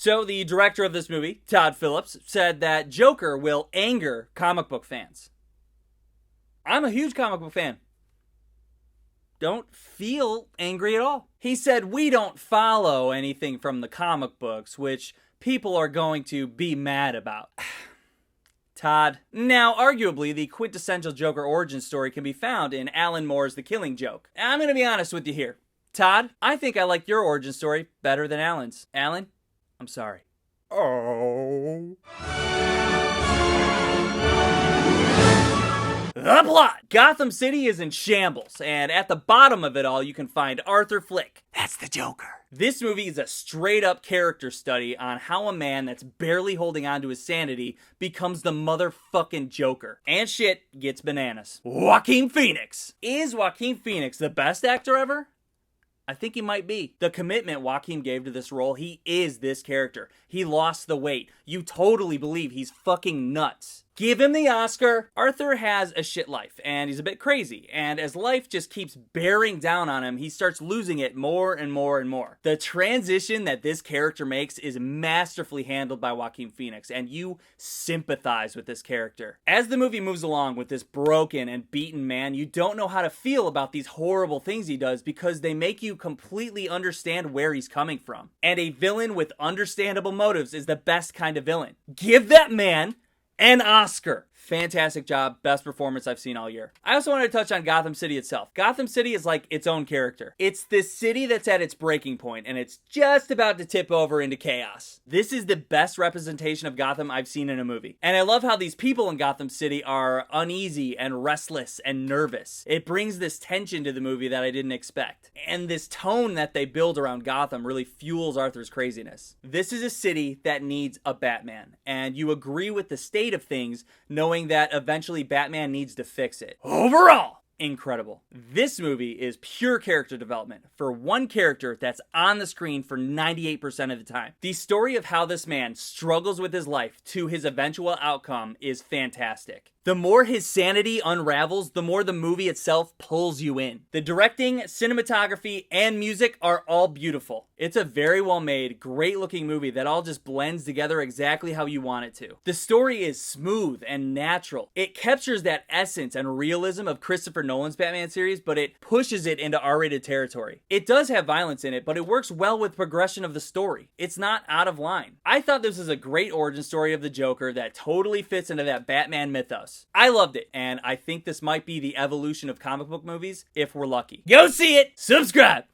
So the director of this movie, Todd Phillips, said that Joker will anger comic book fans. I'm a huge comic book fan. Don't feel angry at all. He said, we don't follow anything from the comic books, which people are going to be mad about. Todd. Now, arguably, the quintessential Joker origin story can be found in Alan Moore's The Killing Joke. I'm going to be honest with you here. Todd, I think I like your origin story better than Alan's. Alan, I'm sorry. Oh. The plot! Gotham City is in shambles, and at the bottom of it all, you can find Arthur Flick. That's the Joker. This movie is a straight-up character study on how a man that's barely holding on to his sanity becomes the motherfucking Joker. And shit gets bananas. Joaquin Phoenix! Is Joaquin Phoenix the best actor ever? I think he might be. The commitment Joaquin gave to this role, he is this character. He lost the weight. You totally believe he's fucking nuts. Give him the Oscar. Arthur has a shit life, and he's a bit crazy. And as life just keeps bearing down on him, he starts losing it more and more and more. The transition that this character makes is masterfully handled by Joaquin Phoenix, and you sympathize with this character. As the movie moves along with this broken and beaten man, you don't know how to feel about these horrible things he does because they make you completely understand where he's coming from. And a villain with understandable motives is the best kind of villain. Give that man an Oscar. Fantastic job. Best performance I've seen all year. I also wanted to touch on Gotham City itself. Gotham City is like its own character. It's this city that's at its breaking point, and it's just about to tip over into chaos. This is the best representation of Gotham I've seen in a movie. And I love how these people in Gotham City are uneasy and restless and nervous. It brings this tension to the movie that I didn't expect. And this tone that they build around Gotham really fuels Arthur's craziness. This is a city that needs a Batman, and you agree with the state of things knowing that eventually Batman needs to fix it. Overall, incredible. This movie is pure character development for one character that's on the screen for 98% of the time. The story of how this man struggles with his life to his eventual outcome is fantastic. The more his sanity unravels, the more the movie itself pulls you in. The directing, cinematography, and music are all beautiful. It's a very well made, great looking movie that all just blends together exactly how you want it to. The story is smooth and natural. It captures that essence and realism of Christopher Nolan's Batman series, but it pushes it into R-rated territory. It does have violence in it, but it works well with progression of the story. It's not out of line. I thought this was a great origin story of the Joker that totally fits into that Batman mythos. I loved it, and I think this might be the evolution of comic book movies if we're lucky. Go see it! Subscribe!